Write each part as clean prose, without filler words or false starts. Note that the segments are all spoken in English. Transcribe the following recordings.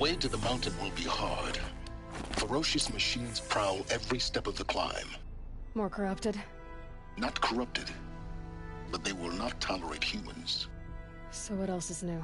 way to the mountain will be hard. Ferocious machines prowl every step of the climb. More corrupted? Not corrupted, but they will not tolerate humans. So what else is new?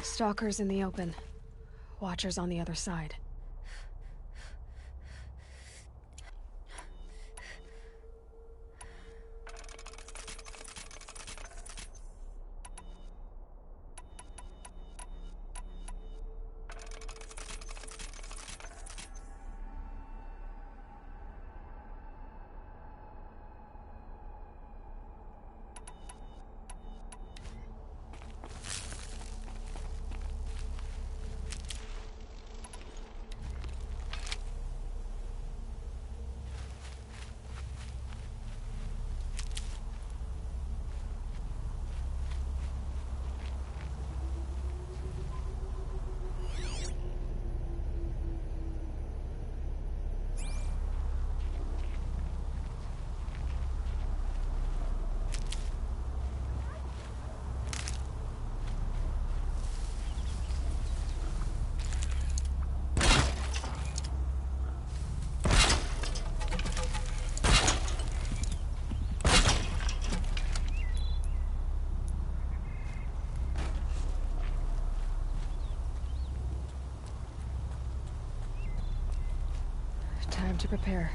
Stalkers in the open. Watchers on the other side. Time to prepare.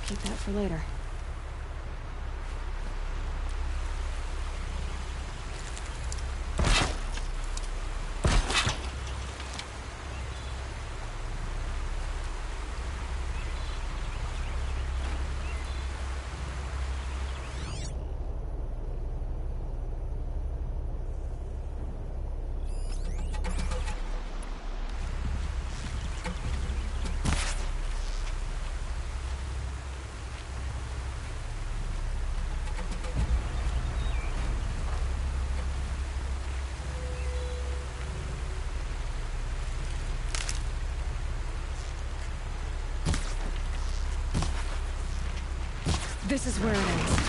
Keep that for later. This is where it ends.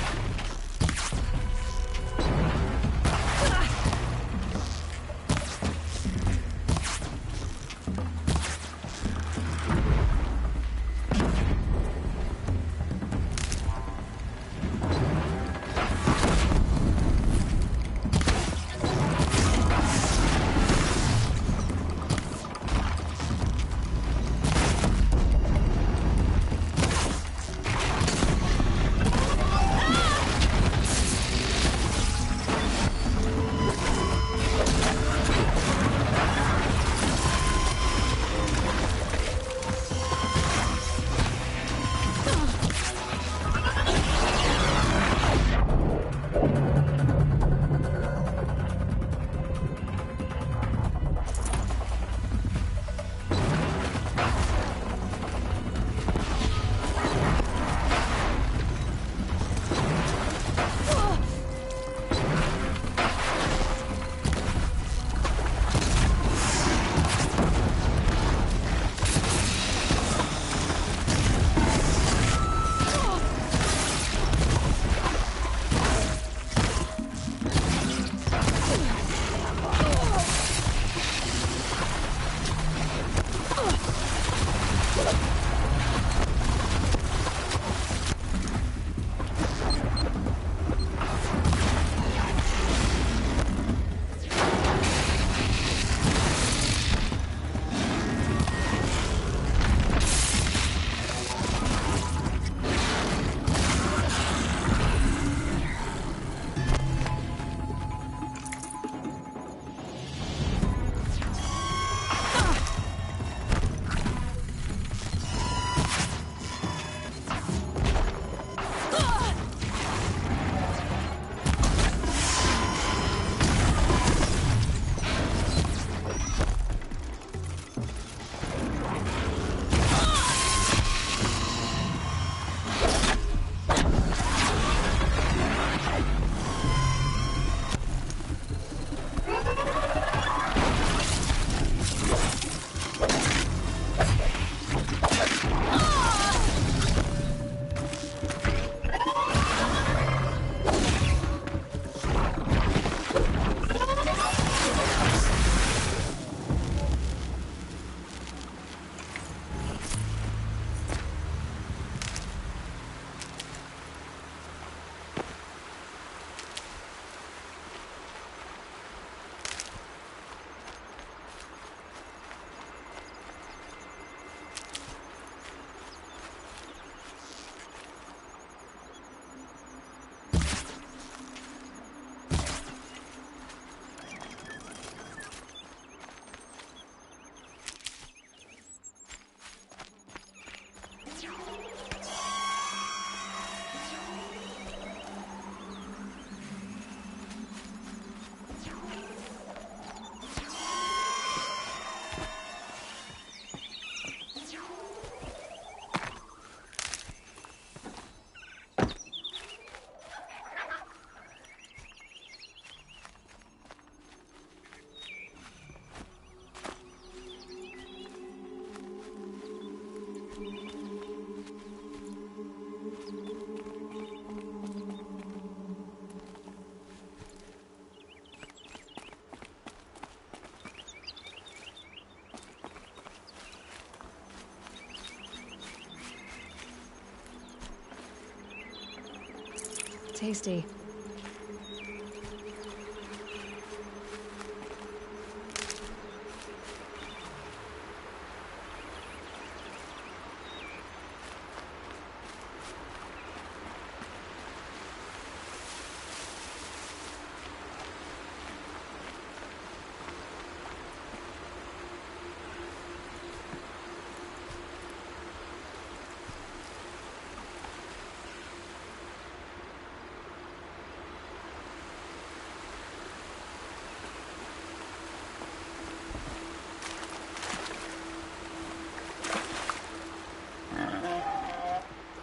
tasty.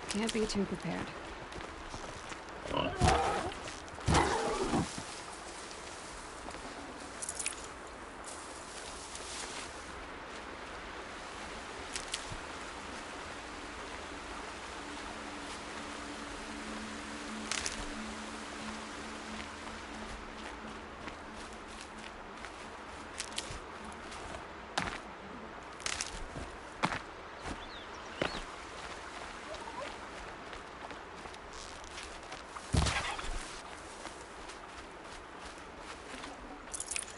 Can't be too prepared.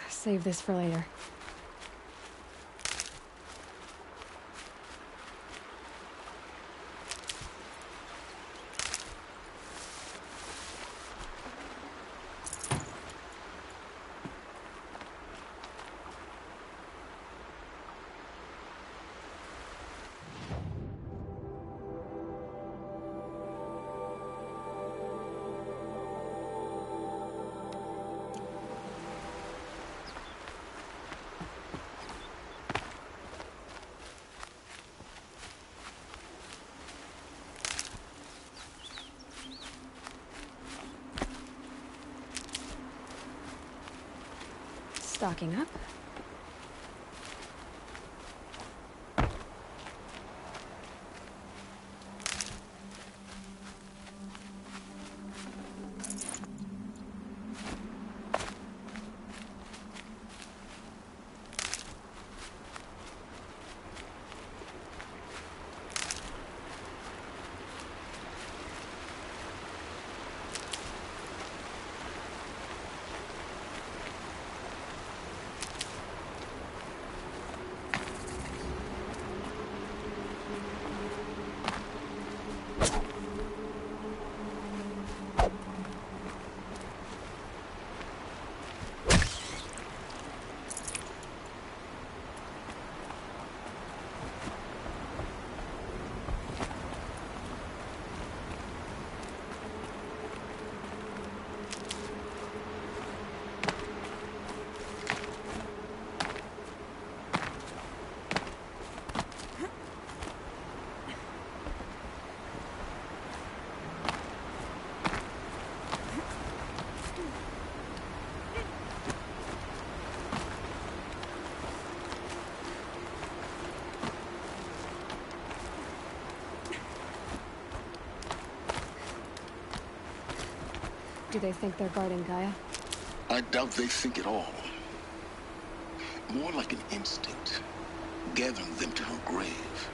Save this for later. Stocking up. Do they think they're guarding Gaia? I doubt they think at all. More like an instinct, gathering them to her grave.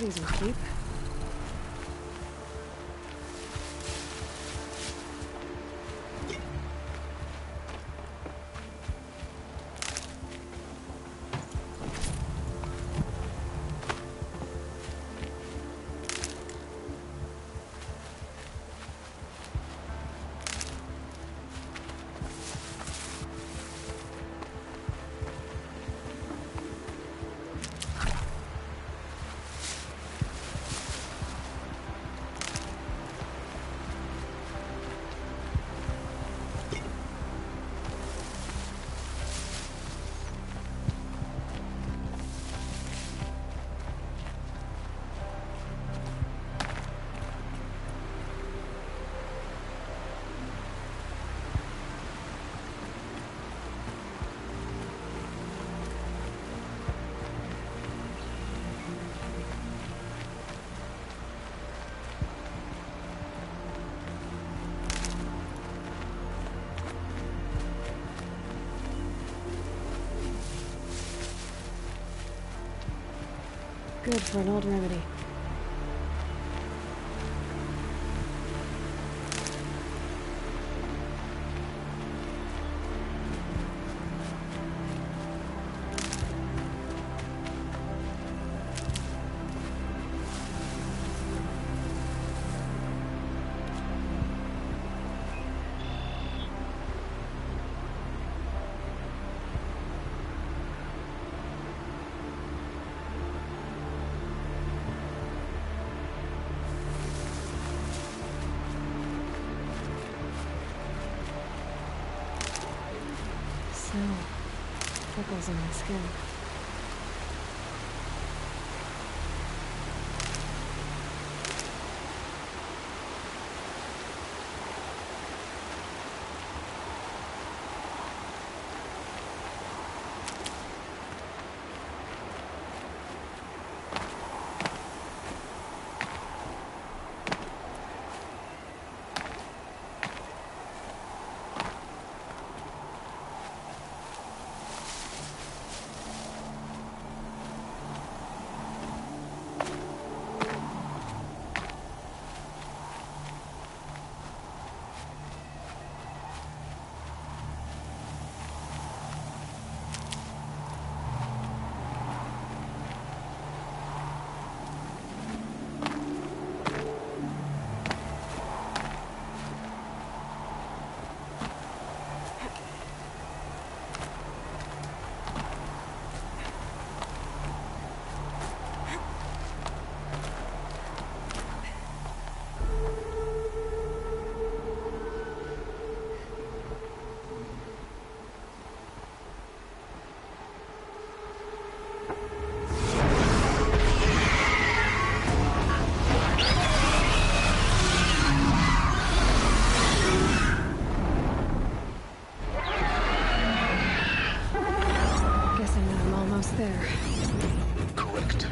These will keep. Good for an old remedy. Snow. Freckles on my skin. There. Correct.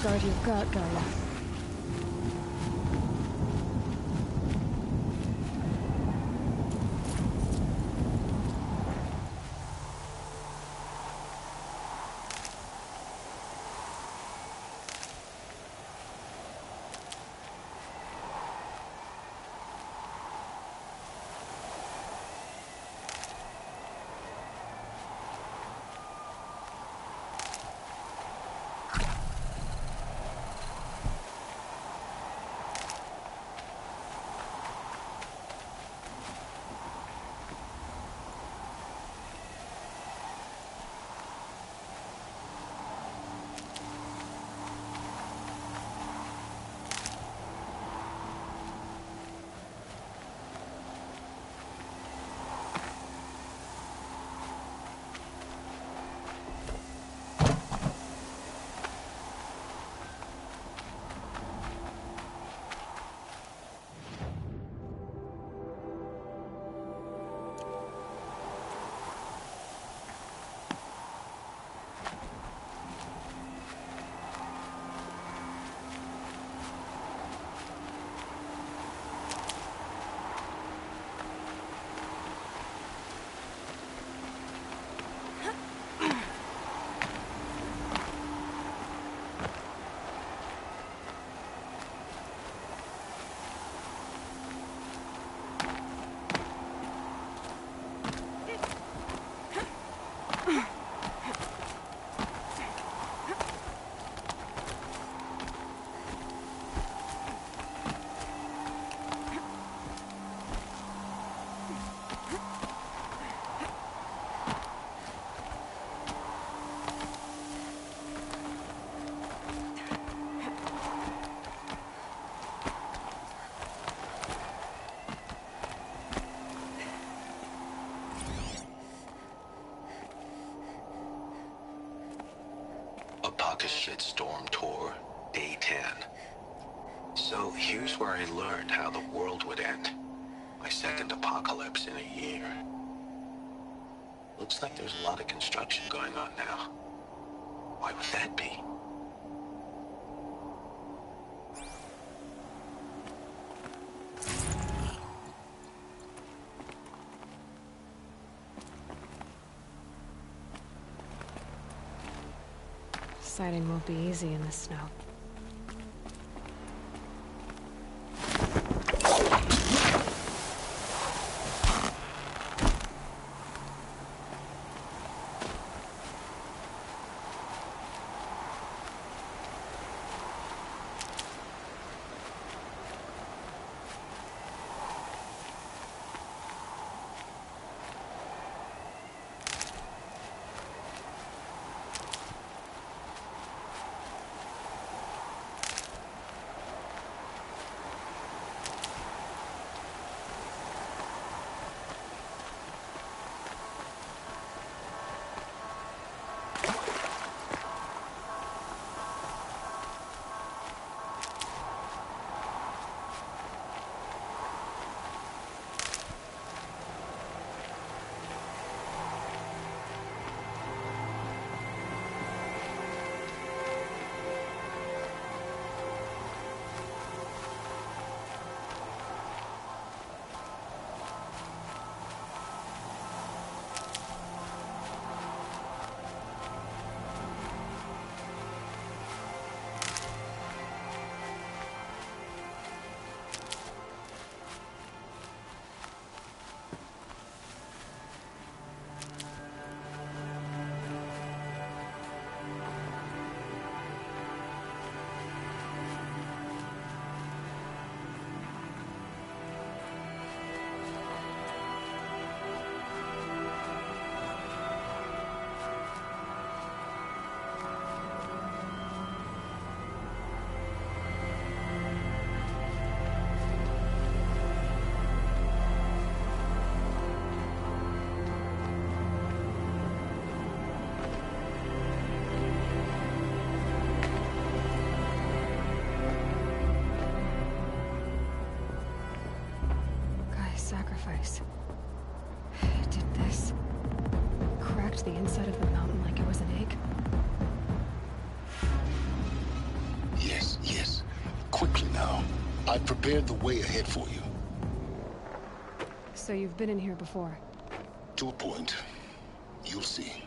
Guard your gut, Gaia. Shitstorm Tour, Day 10. So here's where I learned how the world would end. My second apocalypse in a year. Looks like there's a lot of construction going on now. Why would that be? Sighting won't be easy in the snow. Sacrifice. It did this. Cracked the inside of the mountain like it was an egg. I've prepared the way ahead for you. So you've been in here before? To a point. You'll see.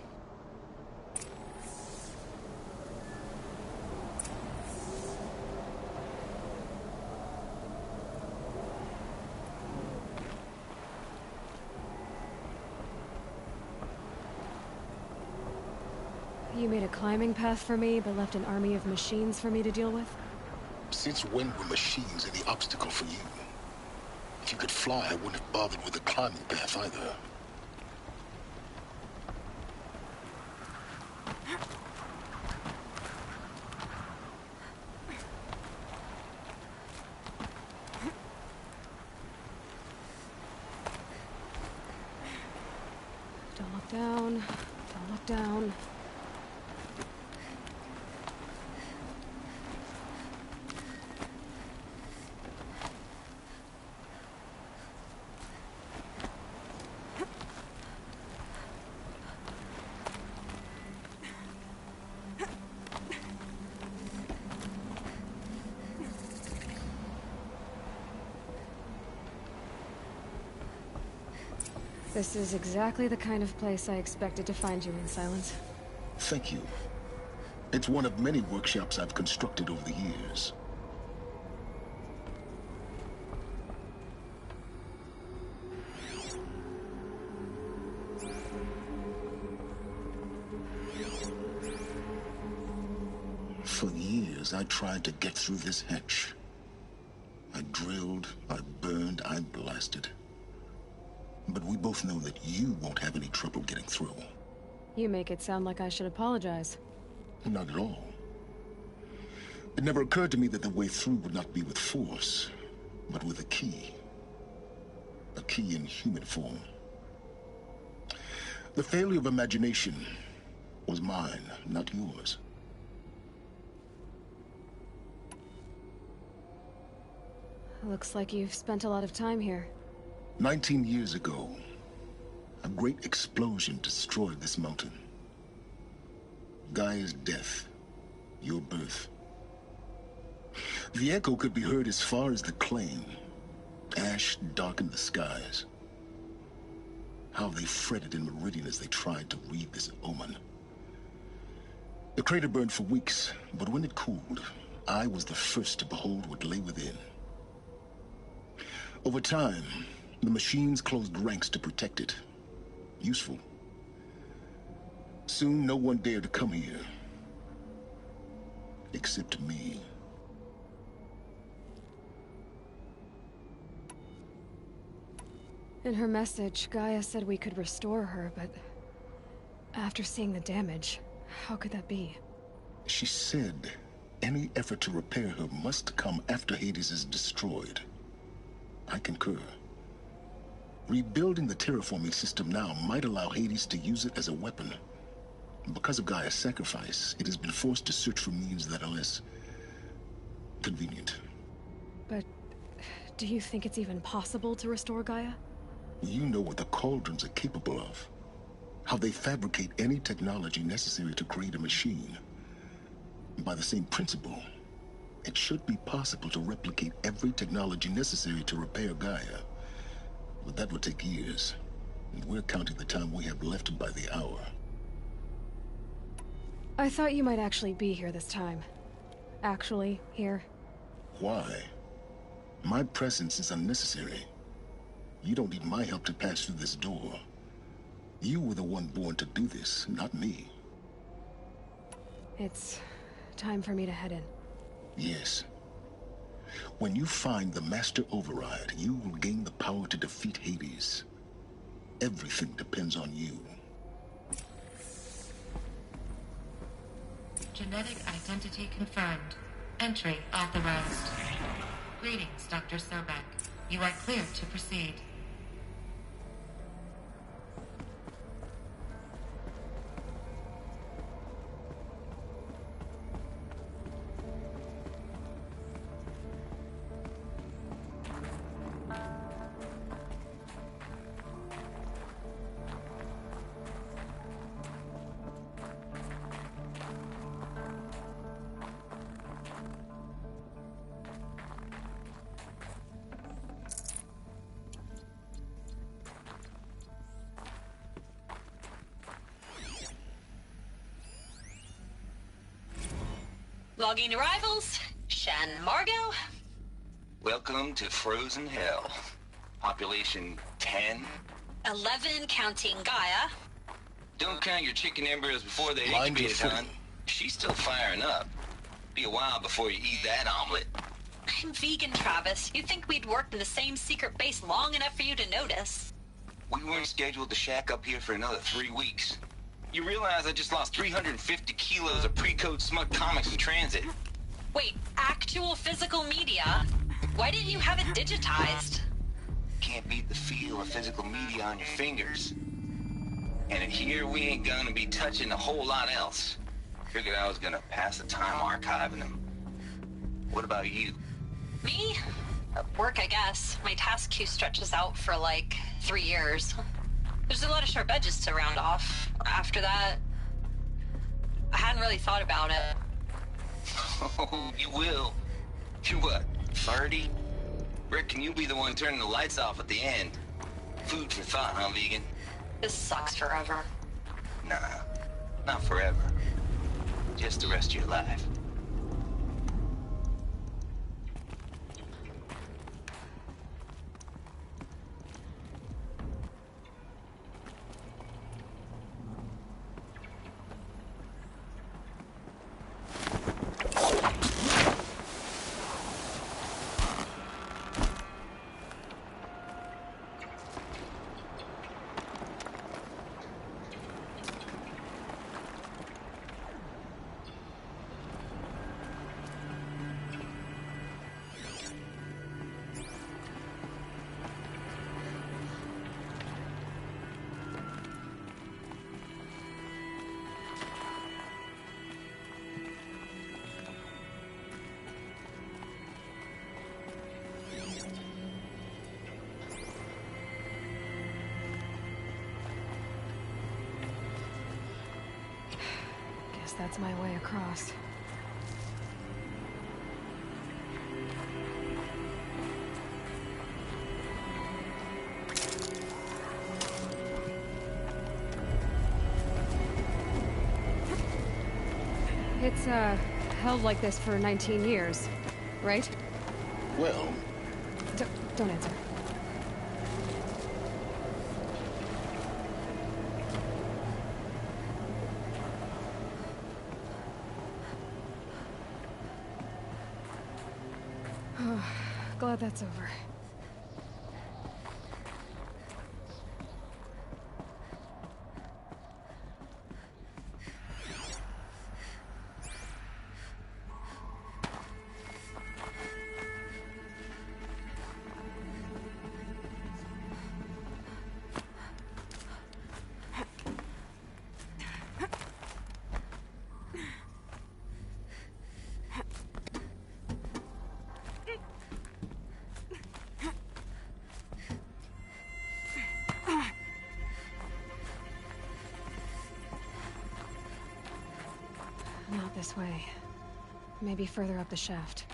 You made a climbing path for me, but left an army of machines for me to deal with? Since when were machines any obstacle for you? If you could fly, I wouldn't have bothered with the climbing path either. Don't look down. Don't look down. This is exactly the kind of place I expected to find you in, Silence. Thank you. It's one of many workshops I've constructed over the years. For years, I tried to get through this hatch. I drilled, I burned, I blasted. But we both know that you won't have any trouble getting through. You make it sound like I should apologize. Not at all. It never occurred to me that the way through would not be with force, but with a key. A key in human form. The failure of imagination was mine, not yours. Looks like you've spent a lot of time here. 19 years ago, a great explosion destroyed this mountain. Gaia's death, your birth. The echo could be heard as far as the claim. Ash darkened the skies. How they fretted in Meridian as they tried to read this omen. The crater burned for weeks, but when it cooled, I was the first to behold what lay within. Over time, the machines closed ranks to protect it. Useful. Soon, no one dared to come here. Except me. In her message, Gaia said we could restore her, but after seeing the damage, how could that be? She said any effort to repair her must come after Hades is destroyed. I concur. Rebuilding the terraforming system now might allow Hades to use it as a weapon. Because of Gaia's sacrifice, it has been forced to search for means that are less convenient. But do you think it's even possible to restore Gaia? You know what the Cauldrons are capable of. How they fabricate any technology necessary to create a machine. By the same principle, it should be possible to replicate every technology necessary to repair Gaia. But that would take years, and we're counting the time we have left by the hour. I thought you might actually be here this time. Actually, here. Why? My presence is unnecessary. You don't need my help to pass through this door. You were the one born to do this, not me. It's time for me to head in. Yes. When you find the Master Override, you will gain the power to defeat Hades. Everything depends on you. Genetic identity confirmed. Entry authorized. Greetings, Dr. Sobek. You are clear to proceed. Logging arrivals. Shan Margot. Welcome to Frozen Hell. Population 10. 11 counting Gaia. Don't count your chicken embryos before they Mind your incubate, hon. footing. She's still firing up. Be a while before you eat that omelet. I'm vegan, Travis. You'd think we'd worked in the same secret base long enough for you to notice. We weren't scheduled to shack up here for another 3 weeks. You realize I just lost 350 kilos of pre-code smut comics in transit? Wait, actual physical media? Why didn't you have it digitized? Can't beat the feel of physical media on your fingers. And here we ain't gonna be touching a whole lot else. Figured I was gonna pass the time archiving them. What about you? Me? Work, I guess. My task queue stretches out for like 3 years. There's a lot of sharp edges to round off. After that, I hadn't really thought about it. Oh, you will. You're what, 30? Reckon you'll be the one turning the lights off at the end. Food for thought, huh, vegan? This sucks forever. Nah, not forever. Just the rest of your life. Guess that's my way across. It's, held like this for 19 years, right? Well, Don't answer. Glad that's over. Not this way. Maybe further up the shaft.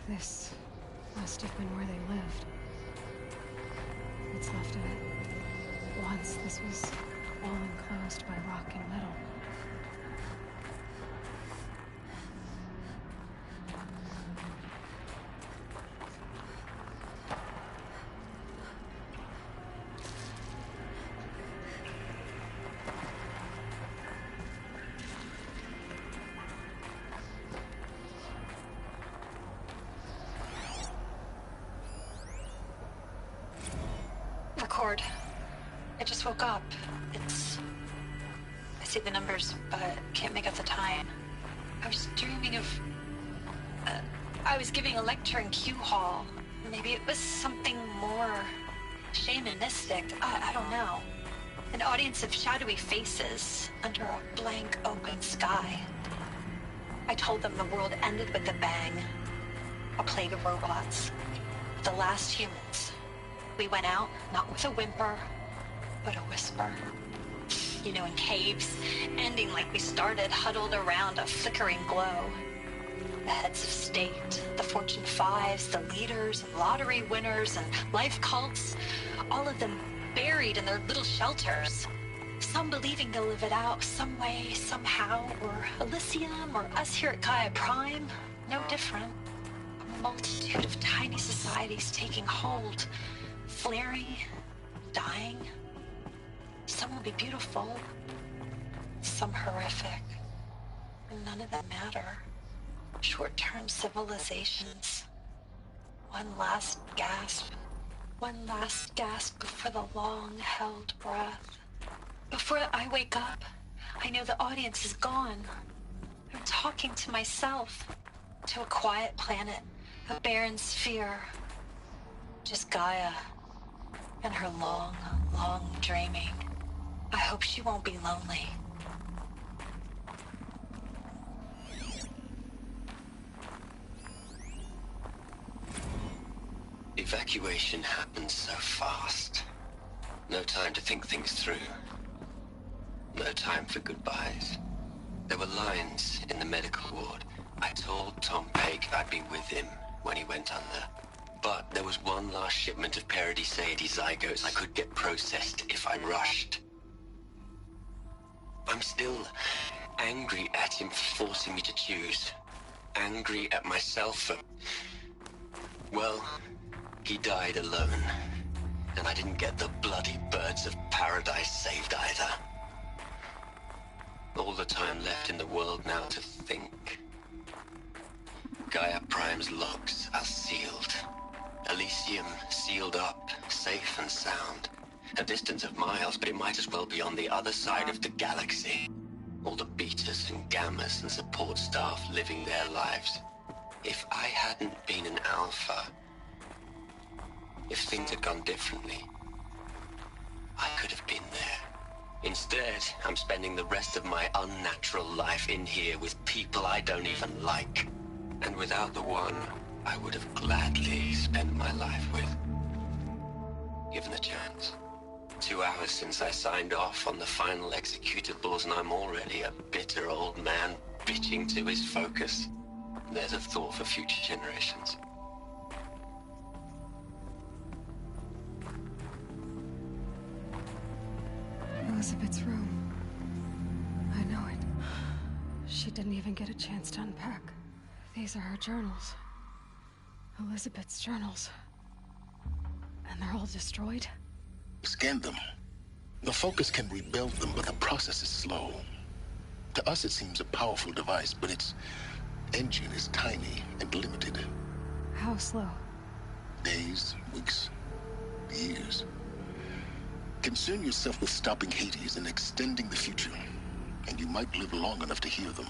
This must have been where they lived. What's left of it. Once this was all enclosed by rock and metal. cord. I just woke up. I see the numbers, but can't make out the time. I was dreaming of... I was giving a lecture in Q Hall. Maybe it was something more shamanistic. I don't know. An audience of shadowy faces under a blank open sky. I told them the world ended with a bang. A plague of robots. The last humans. We went out, not with a whimper, but a whisper. You know, in caves, ending like we started, huddled around a flickering glow. The heads of state, the Fortune 5s, the leaders, and lottery winners, and life cults, all of them buried in their little shelters. Some believing they'll live it out some way, somehow, or Elysium, or us here at Gaia Prime, no different. A multitude of tiny societies taking hold, flaring, dying. Some will be beautiful, some horrific, and none of them matter. Short-term civilizations. One last gasp before the long-held breath. Before I wake up, I know the audience is gone. I'm talking to myself, to a quiet planet, a barren sphere. Just Gaia and her long, long dreaming. I hope she won't be lonely. Evacuation happened so fast. No time to think things through. No time for goodbyes. There were lines in the medical ward. I told Tom Pake I'd be with him when he went under. But there was one last shipment of Paradis-Sadie zygotes I could get processed if I rushed. I'm still angry at him for forcing me to choose. Angry at myself for... Well, he died alone. And I didn't get the bloody birds of paradise saved either. All the time left in the world now to think. Gaia Prime's locks are sealed. Elysium sealed up, safe and sound. A distance of miles, but it might as well be on the other side of the galaxy. All the betas and gammas and support staff living their lives. If I hadn't been an alpha, if things had gone differently, I could have been there. Instead, I'm spending the rest of my unnatural life in here with people I don't even like. And without the one I would have gladly spent my life with. Given the chance. 2 hours since I signed off on the final executables, and I'm already a bitter old man bitching to his focus. There's a thought for future generations. Elizabeth's room. I know it. She didn't even get a chance to unpack. These are her journals. Elizabeth's journals. And they're all destroyed? Scan them. The Focus can rebuild them, but the process is slow. To us, it seems a powerful device, but its engine is tiny and limited. How slow? Days, weeks, years. Concern yourself with stopping Hades and extending the future, and you might live long enough to hear them.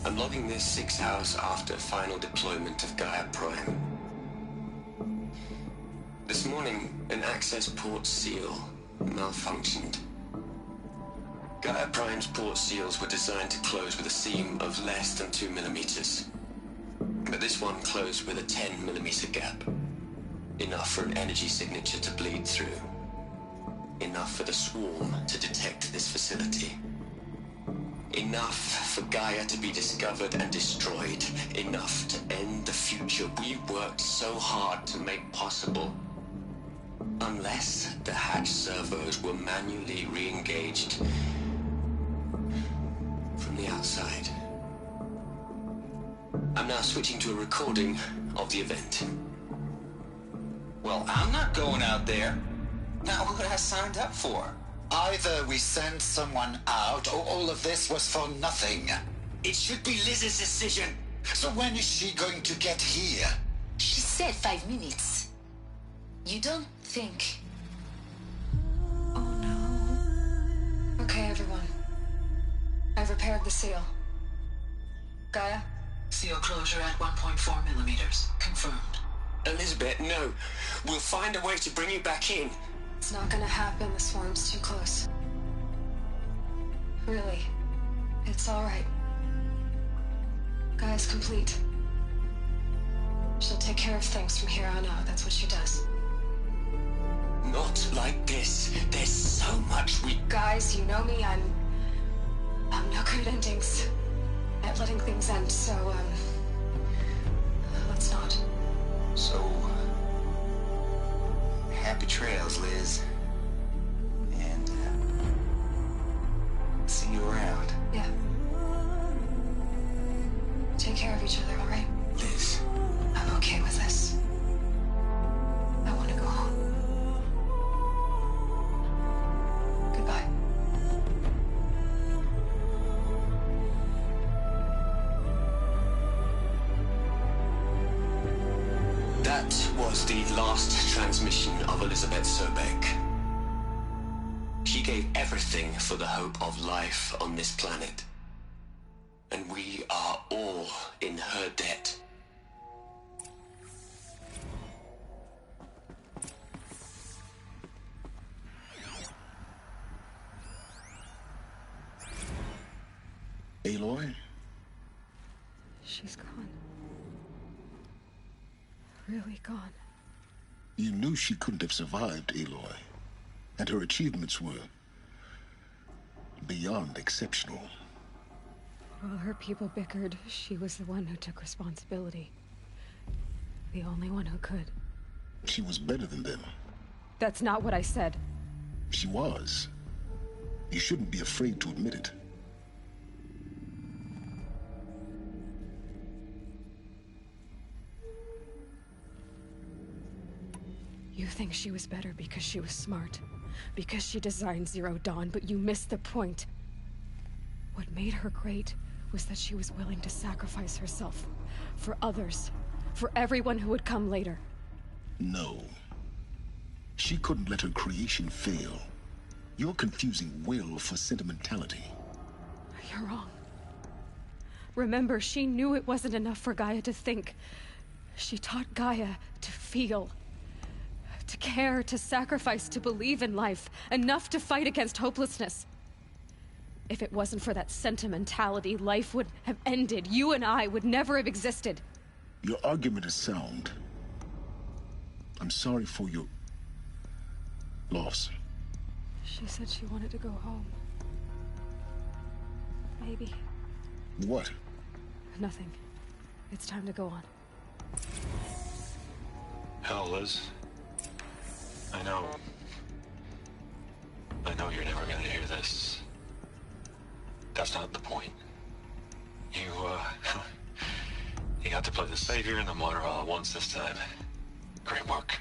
I'm logging this 6 hours after final deployment of Gaia Prime. This morning Warning, an access port seal malfunctioned. Gaia Prime's port seals were designed to close with a seam of less than 2 millimeters. But this one closed with a 10 millimeter gap. Enough for an energy signature to bleed through. Enough for the swarm to detect this facility. Enough for Gaia to be discovered and destroyed. Enough to end the future we worked so hard to make possible. Unless the hatch servos were manually re-engaged from the outside. I'm now switching to a recording of the event. Well, I'm not going out there. Not what I signed up for. Either we send someone out, or all of this was for nothing. It should be Liz's decision. So when is she going to get here? She said 5 minutes. You don't think... Oh no. Okay, everyone. I've repaired the seal. Gaia? Seal closure at 1.4 millimeters. Confirmed. Elizabeth, no. We'll find a way to bring you back in. It's not gonna happen. The swarm's too close. Really. It's alright. Gaia's complete. She'll take care of things from here on out. That's what she does. Not like this. There's so much we... Guys, you know me. I'm no good at endings. At letting things end, so, let's not. So... happy trails, Liz. And, see you around. Yeah. Take care of each other, alright? Liz. I'm okay with this. I want to go home. Goodbye. That was the last transmission of Elizabeth Sobek. She gave everything for the hope of life on this planet. And we are all in her debt. Aloy? She's gone. Really gone. You knew she couldn't have survived, Aloy. And her achievements were beyond exceptional. While her people bickered, she was the one who took responsibility. The only one who could. She was better than them. That's not what I said. She was. You shouldn't be afraid to admit it. You think she was better because she was smart, because she designed Zero Dawn, but you missed the point. What made her great was that she was willing to sacrifice herself for others, for everyone who would come later. No. She couldn't let her creation fail. You're confusing will for sentimentality. You're wrong. Remember, she knew it wasn't enough for Gaia to think. She taught Gaia to feel. To care, to sacrifice, to believe in life. Enough to fight against hopelessness. If it wasn't for that sentimentality, life would have ended. You and I would never have existed. Your argument is sound. I'm sorry for your loss. She said she wanted to go home. Maybe. What? Nothing. It's time to go on. Hell, Liz. I know you're never gonna hear this. That's not the point. You got to play the savior and the martyr all at once this time. Great work.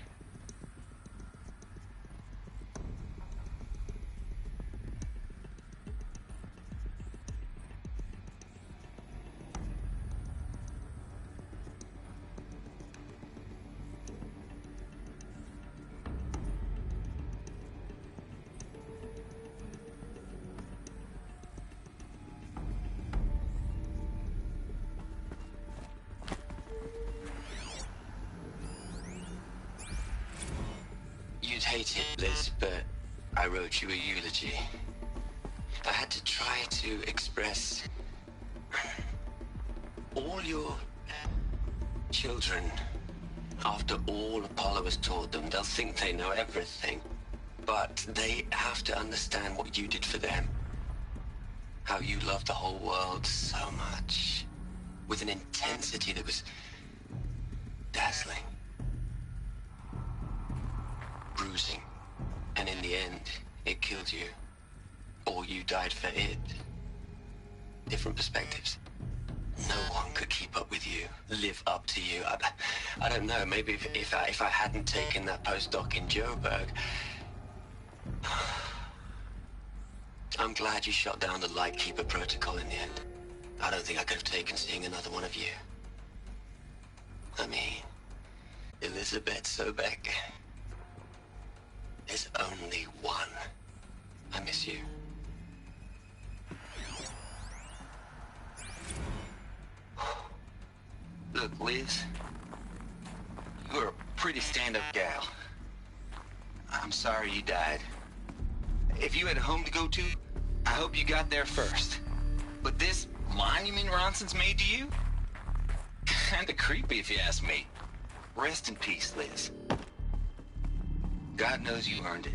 you'd hate it, Liz, but I wrote you a eulogy. I had to try to express all your children. After all Apollo has taught them, they'll think they know everything. But they have to understand what you did for them. How you loved the whole world so much. With an intensity that was dazzling. Bruising. And in the end, it killed you. Or you died for it. Different perspectives. No one could keep up with you, live up to you. I don't know, maybe if I hadn't taken that postdoc in Joburg. I'm glad you shot down the Lightkeeper protocol in the end. I don't think I could have taken seeing another one of you. I mean, Elizabeth Sobek. There's only one. I miss you. Look, Liz, you're a pretty stand-up gal. I'm sorry you died. If you had a home to go to, I hope you got there first. But this monument Ronson's made to you? Kinda creepy if you ask me. Rest in peace, Liz. God knows you earned it.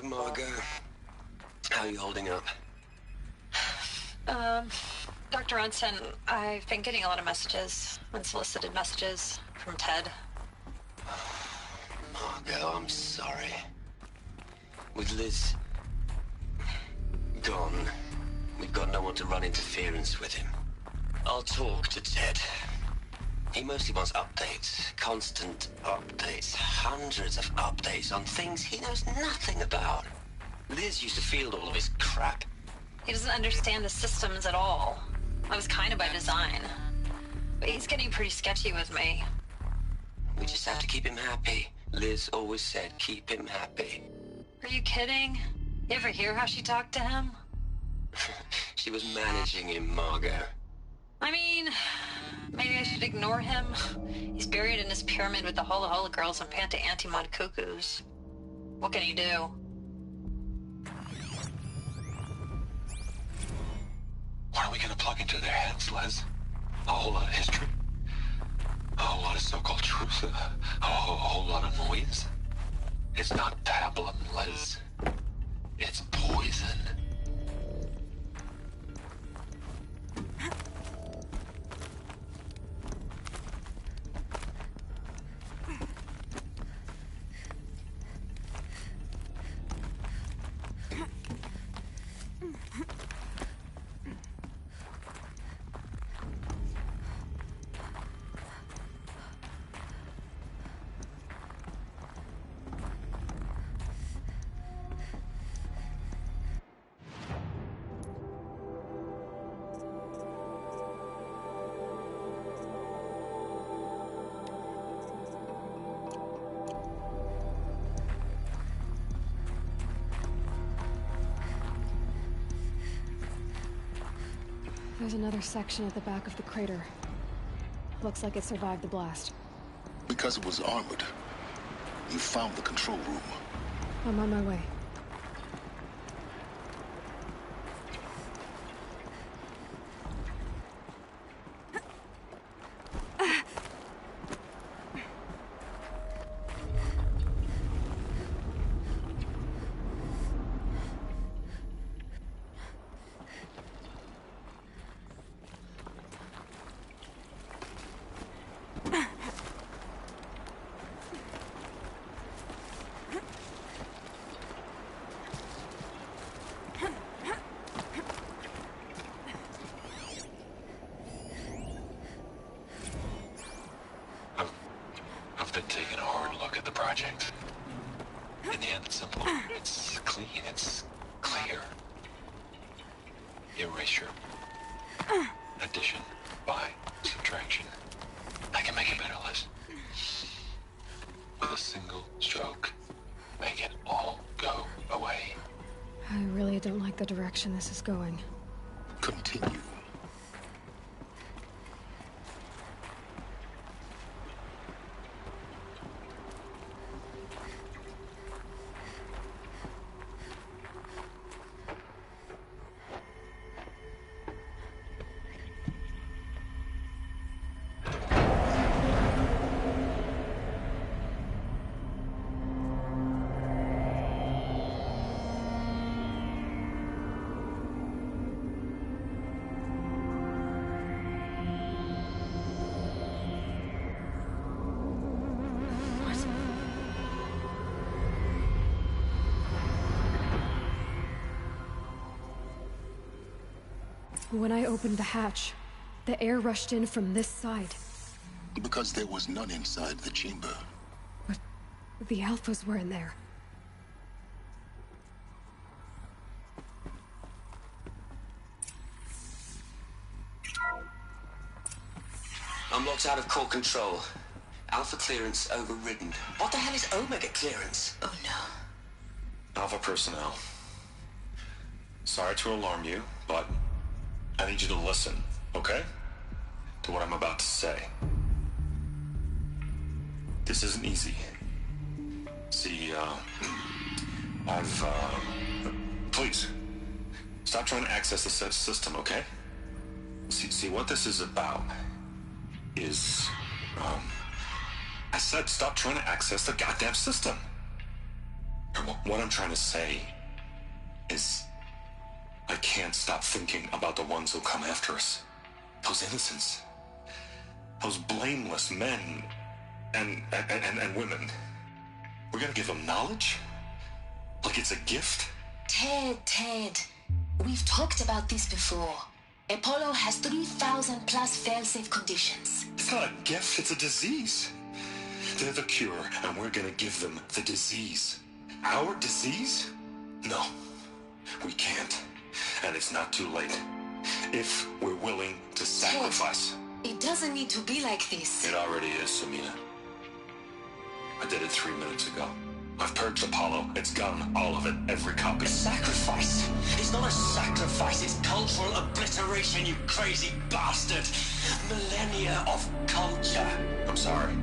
Margot. How are you holding up? Dr. Ronson, I've been getting a lot of messages, unsolicited messages from Ted. Margot, I'm sorry. With Liz gone, we've got no one to run interference with him. I'll talk to Ted. He mostly wants updates, constant updates, hundreds of updates on things he knows nothing about. Liz used to field all of his crap. He doesn't understand the systems at all. I was kind of by design. But he's getting pretty sketchy with me. We just have to keep him happy. Liz always said, keep him happy. Are you kidding? You ever hear how she talked to him? She was managing him, Margot. I mean, maybe I should ignore him. He's buried in his pyramid with the Hola Hola girls and Panta Antimod cuckoos. What can he do? What are we gonna plug into their heads, Liz? A whole lot of history? A whole lot of so-called truth? A whole lot of noise? It's not pablum, Liz. It's poison. There's another section at the back of the crater. Looks like it survived the blast. Because it was armored, you found the control room. I'm on my way. I've been taking a hard look at the project. In the end, it's simple. It's clean. It's clear. Erasure. Addition. By subtraction. I can make it better, Liz. With a single stroke, make it all go away. I really don't like the direction this is going. Continue. When I opened the hatch, the air rushed in from this side. Because there was none inside the chamber. But the Alphas were in there. I'm locked out of core control. Alpha clearance overridden. What the hell is Omega clearance? Oh no. Alpha personnel. Sorry to alarm you, but I need you to listen, okay? To what I'm about to say. This isn't easy. See, please, stop trying to access the system, okay? See, what this is about is, I said stop trying to access the goddamn system. What I'm trying to say is I can't stop thinking about the ones who come after us. Those innocents. Those blameless men and women. We're gonna give them knowledge? Like it's a gift? Ted. We've talked about this before. Apollo has 3,000 plus fail-safe conditions. It's not a gift, it's a disease. They're the cure, and we're gonna give them the disease. Our disease? No, we can't. And it's not too late. If we're willing to sacrifice. Ted, it doesn't need to be like this. It already is, Samina. I did it 3 minutes ago. I've purged Apollo. It's gone. All of it. Every copy. Sacrifice? It's not a sacrifice, it's cultural obliteration, you crazy bastard! Millennia of culture! I'm sorry.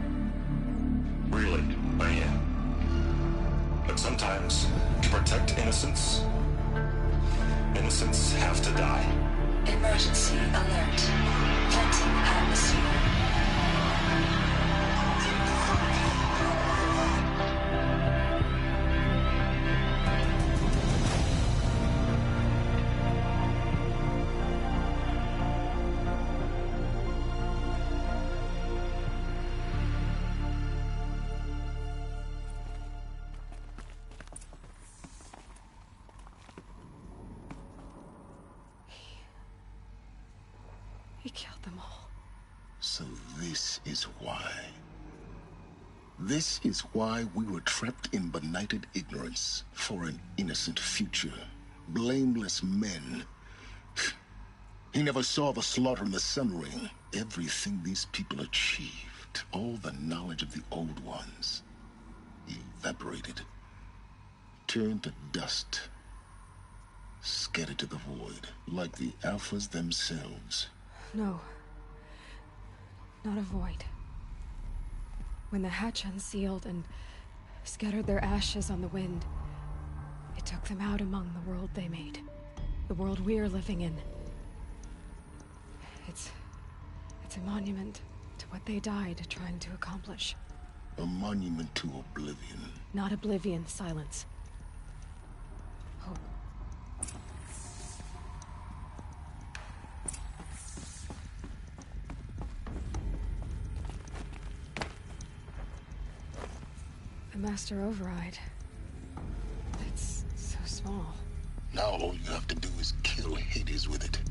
Really, I am. But sometimes, to protect innocence, innocents have to die. Emergency alert. Planting atmosphere. He killed them all. So this is why. This is why we were trapped in benighted ignorance for an innocent future. Blameless men. He never saw the slaughter in the Sun Ring. Everything these people achieved, all the knowledge of the old ones, evaporated, turned to dust, scattered to the void, like the Alphas themselves. No. Not a void. When the hatch unsealed and scattered their ashes on the wind, it took them out among the world they made. The world we're living in. It's a monument to what they died trying to accomplish. A monument to oblivion. Not oblivion, silence. Hope. The Master Override. It's so small. Now all you have to do is kill Hades with it.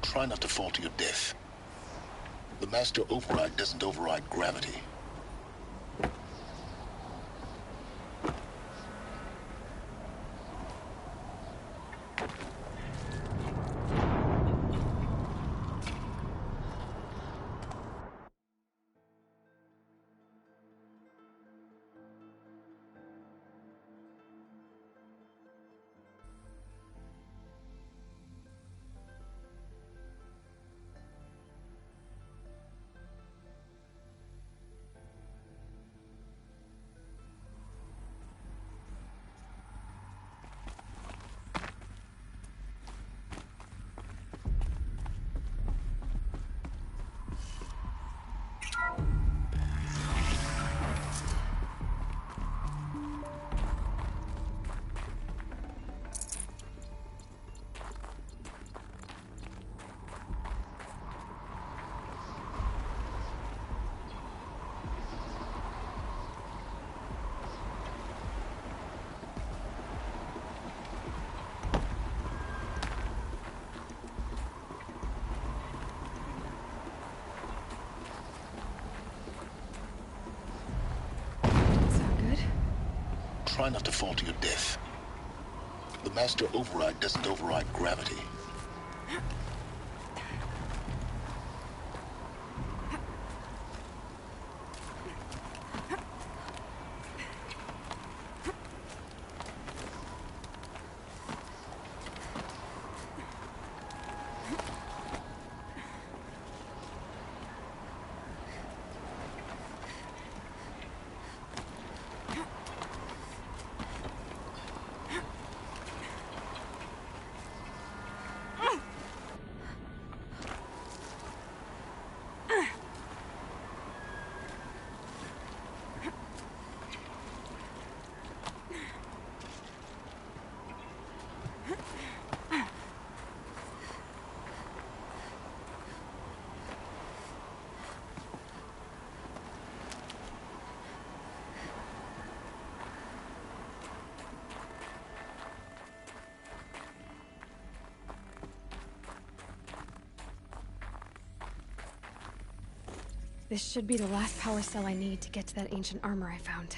Try not to fall to your death. The Master Override doesn't override gravity. Try not to fall to your death. The master override doesn't override gravity. This should be the last power cell I need to get to that ancient armor I found.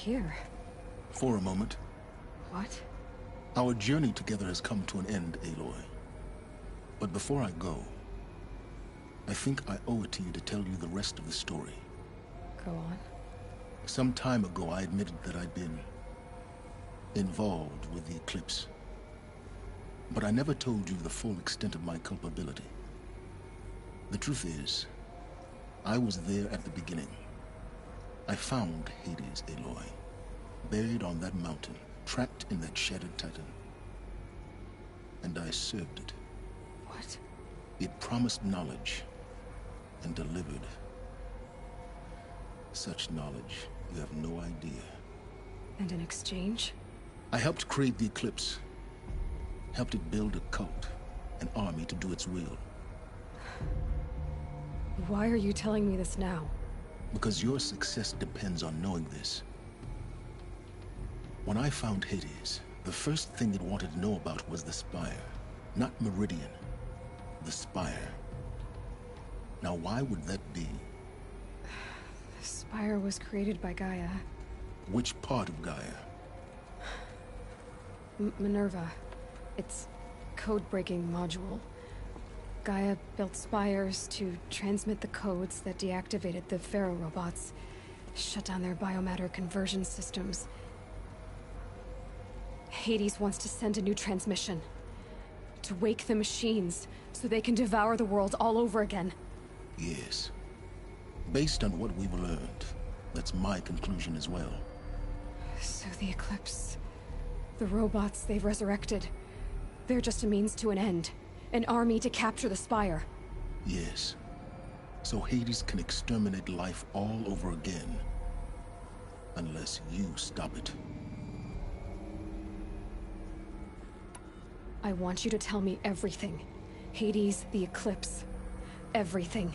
here? For a moment. What? Our journey together has come to an end, Aloy. But before I go, I think I owe it to you to tell you the rest of the story. Go on. Some time ago, I admitted that I'd been involved with the eclipse. But I never told you the full extent of my culpability. The truth is, I was there at the beginning. I found Hades, Aloy, buried on that mountain, trapped in that shattered titan. And I served it. What? It promised knowledge and delivered. Such knowledge, you have no idea. And in exchange? I helped create the Eclipse. Helped it build a cult, an army to do its will. Why are you telling me this now? Because your success depends on knowing this. When I found Hades, the first thing it wanted to know about was the Spire. Not Meridian. The Spire. Now why would that be? The Spire was created by Gaia. Which part of Gaia? Minerva. Its code-breaking module. Gaia built spires to transmit the codes that deactivated the Pharaoh robots, shut down their biomatter conversion systems. Hades wants to send a new transmission. To wake the machines, so they can devour the world all over again. Yes. Based on what we've learned, that's my conclusion as well. So the Eclipse... the robots they've resurrected... they're just a means to an end. An army to capture the Spire. Yes. So Hades can exterminate life all over again. Unless you stop it. I want you to tell me everything. Hades, the Eclipse. Everything.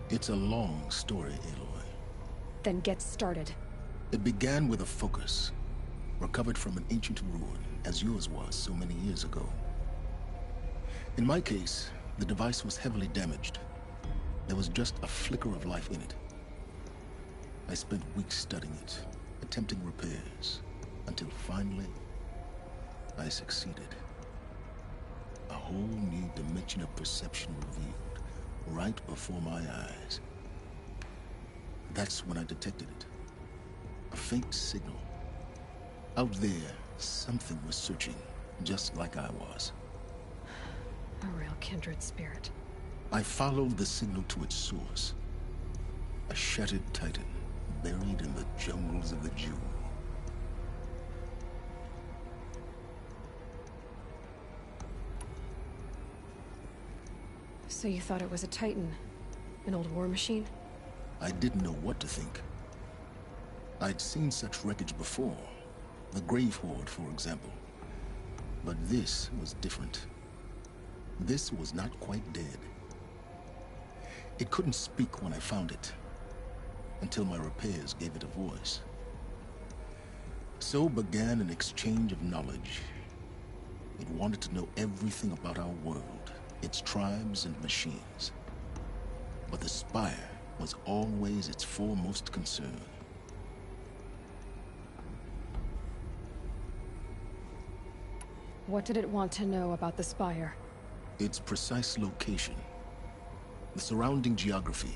It's a long story, Aloy. Then get started. It began with a focus. Recovered from an ancient ruin, as yours was so many years ago. In my case, the device was heavily damaged. There was just a flicker of life in it. I spent weeks studying it, attempting repairs, until finally, I succeeded. A whole new dimension of perception revealed, right before my eyes. That's when I detected it. A faint signal. Out there, something was searching, just like I was. A real kindred spirit. I followed the signal to its source. A shattered titan, buried in the jungles of the Jewel. So you thought it was a titan? An old war machine? I didn't know what to think. I'd seen such wreckage before. The Grave Horde, for example. But this was different. This was not quite dead. It couldn't speak when I found it, until my repairs gave it a voice. So began an exchange of knowledge. It wanted to know everything about our world, its tribes and machines. But the Spire was always its foremost concern. What did it want to know about the Spire? Its precise location, the surrounding geography,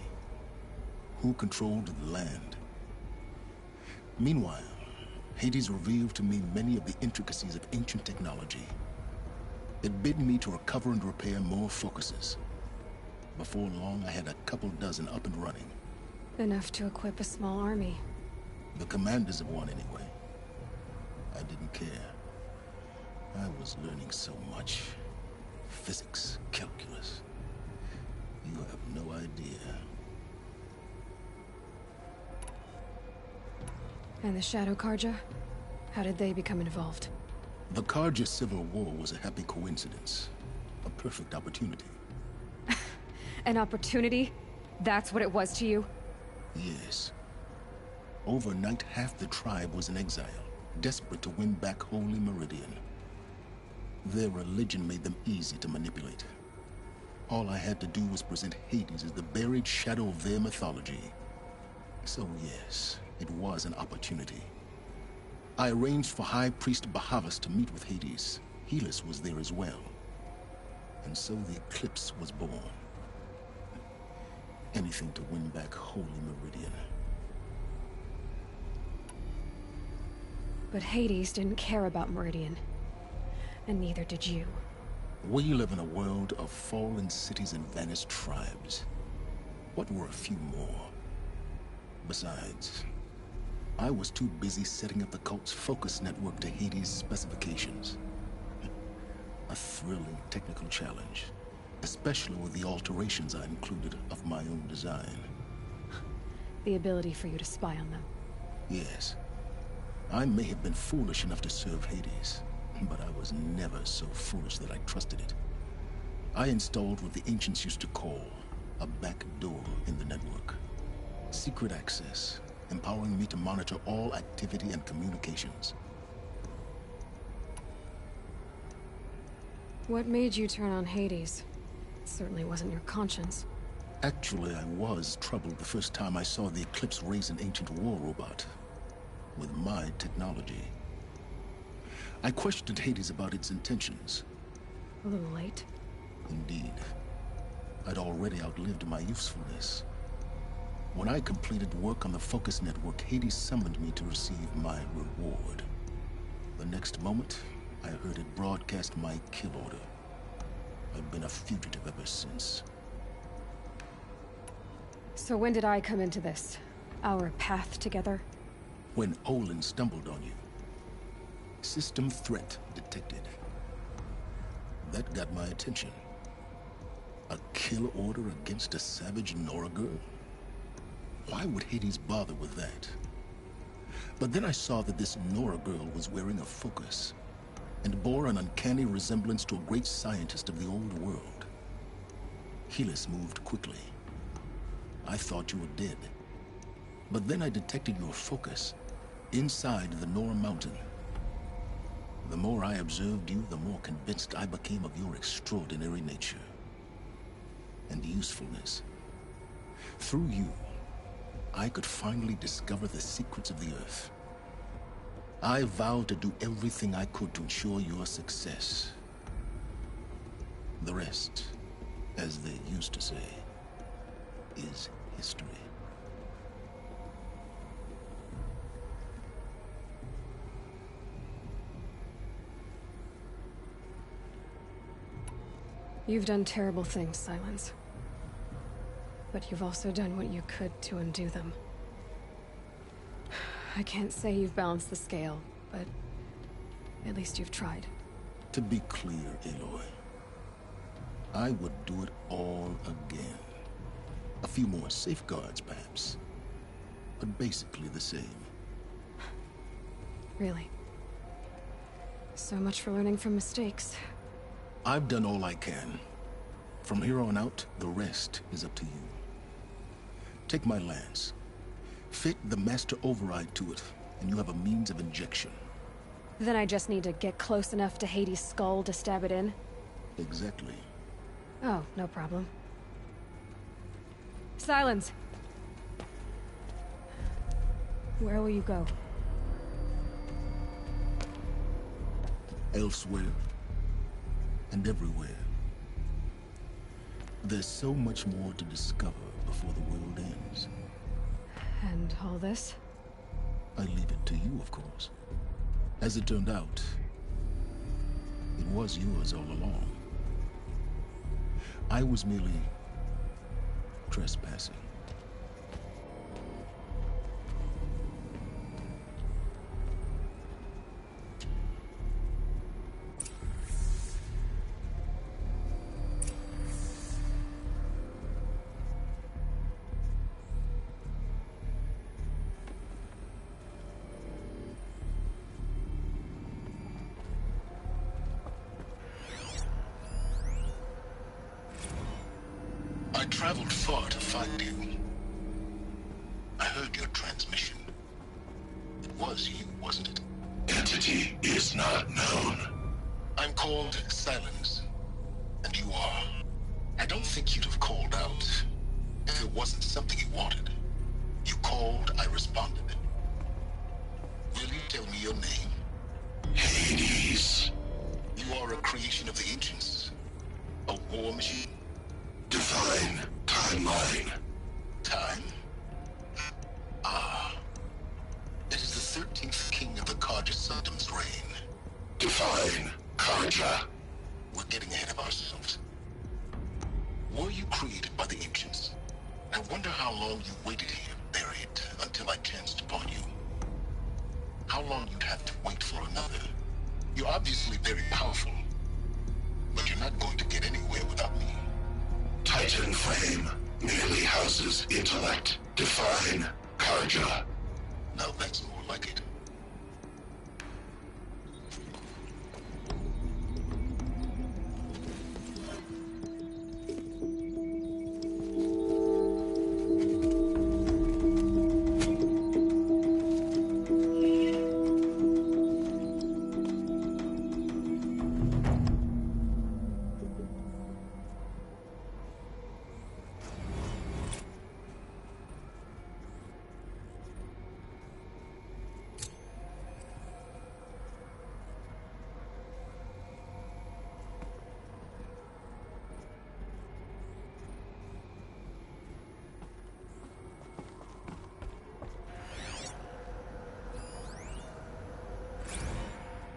who controlled the land. Meanwhile, Hades revealed to me many of the intricacies of ancient technology. It bid me to recover and repair more focuses. Before long, I had a couple dozen up and running. Enough to equip a small army. The commanders of one, anyway. I didn't care. I was learning so much. Physics, calculus. You have no idea. And the Shadow Karja? How did they become involved? The Karja Civil War was a happy coincidence. A perfect opportunity. An opportunity? That's what it was to you? Yes. Overnight, half the tribe was in exile, desperate to win back Holy Meridian. Their religion made them easy to manipulate. All I had to do was present Hades as the buried shadow of their mythology. So yes, it was an opportunity. I arranged for High Priest Bahavas to meet with Hades. Helis was there as well. And so the Eclipse was born. Anything to win back Holy Meridian. But Hades didn't care about Meridian. And neither did you. We live in a world of fallen cities and vanished tribes. What were a few more? Besides, I was too busy setting up the cult's focus network to Hades' specifications. A thrilling technical challenge, especially with the alterations I included of my own design. The ability for you to spy on them. Yes. I may have been foolish enough to serve Hades, but I was never so foolish that I trusted it. I installed what the ancients used to call a back door in the network. Secret access, empowering me to monitor all activity and communications. What made you turn on Hades? It certainly wasn't your conscience. Actually, I was troubled the first time I saw the Eclipse raise an ancient war robot. With my technology. I questioned Hades about its intentions. A little late. Indeed. I'd already outlived my usefulness. When I completed work on the Focus Network, Hades summoned me to receive my reward. The next moment, I heard it broadcast my kill order. I've been a fugitive ever since. So when did I come into this? Our path together? When Olin stumbled on you. System threat detected. That got my attention. A kill order against a savage Nora girl? Why would Hades bother with that? But then I saw that this Nora girl was wearing a focus, and bore an uncanny resemblance to a great scientist of the old world. Helis moved quickly. I thought you were dead. But then I detected your focus inside the Nora mountain. The more I observed you, the more convinced I became of your extraordinary nature and usefulness. Through you, I could finally discover the secrets of the Earth. I vowed to do everything I could to ensure your success. The rest, as they used to say, is history. You've done terrible things, Silence. But you've also done what you could to undo them. I can't say you've balanced the scale, but at least you've tried. To be clear, Aloy, I would do it all again. A few more safeguards, perhaps, but basically the same. Really? So much for learning from mistakes. I've done all I can. From here on out, the rest is up to you. Take my lance. Fit the master override to it, and you have a means of injection. Then I just need to get close enough to Hades' skull to stab it in? Exactly. Oh, no problem. Silence! Where will you go? Elsewhere. And everywhere. There's so much more to discover before the world ends. And all this? I leave it to you, of course. As it turned out, it was yours all along. I was merely trespassing. I traveled far to find you. I heard your transmission. It was you, wasn't it? Entity is not known. I'm called Silence, and you are. I don't think you'd have called out if it wasn't something you wanted. You called, I responded. Will you tell me your name? Hades. You are a creation of the ancients. A war machine? Divine timeline. Time? Ah. It is the 13th king of the Karja Sanctum's reign. Divine Karja. We're getting ahead of ourselves. Were you created by the ancients? I wonder how long you waited here, buried, until I chanced upon you. How long you'd have to wait for another. You're obviously very powerful, but you're not going to get anywhere without me. Titan Flame merely houses intellect. Divine Karja. Now that's more like it.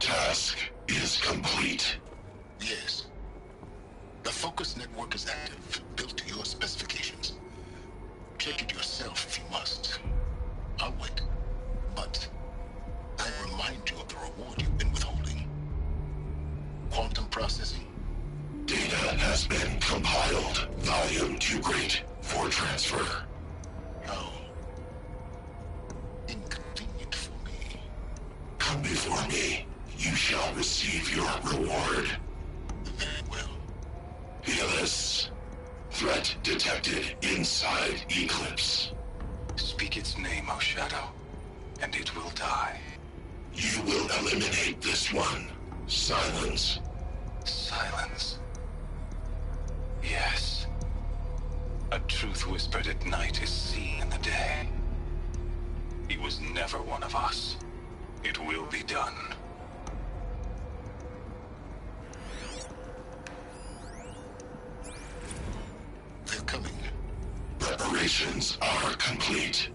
Task is complete. Yes. The focus network is active, built to your specifications. Check it yourself if you must. I'll wait. But I'll remind you of the reward you've been withholding. Quantum processing. Data has been compiled. Volume too great for transfer. How inconvenient for me. Come before me. You shall receive your reward. Very well. Fearless. Threat detected inside Eclipse. Speak its name, O Shadow, and it will die. You will eliminate this one. Silence. Silence. Yes. A truth whispered at night is seen in the day. He was never one of us. It will be done. They're coming. Preparations are complete.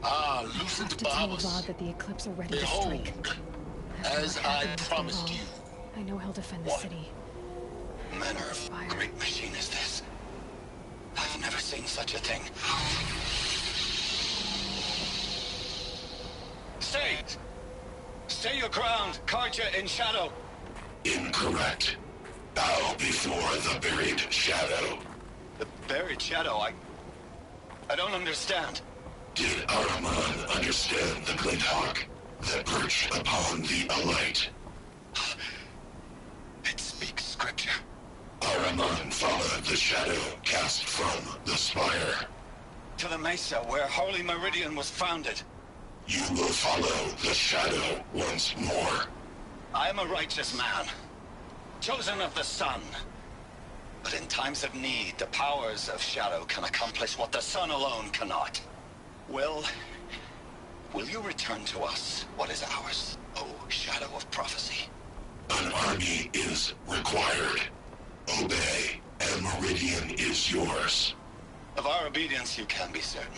Ah, loosened To tell Bahamas. Avad that the Eclipse are ready to Behold, strike. as I promised you. I know he'll defend the What? city. Manner of great machine is this? I've never seen such a thing. Stay! Stay your ground, Karja in Shadow! Incorrect. Bow before the buried shadow. The buried shadow, I don't understand. Did Araman understand the glint hawk that perched upon the alight? It speaks scripture. Araman followed the shadow cast from the spire. To the mesa where Holy Meridian was founded. You will follow the shadow once more. I am a righteous man, chosen of the sun. But in times of need, the powers of Shadow can accomplish what the sun alone cannot. Will you return to us what is ours, O Shadow of Prophecy? An army is required. Obey, and Meridian is yours. Of our obedience you can be certain.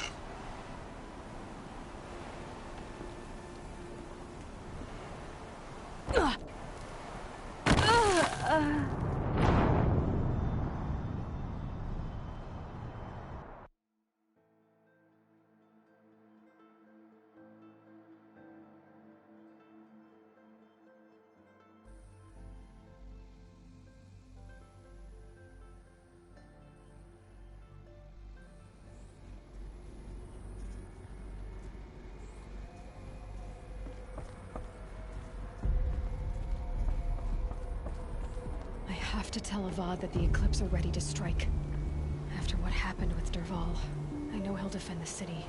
I have to tell Avad that the Eclipse are ready to strike. After what happened with Derval, I know he'll defend the city.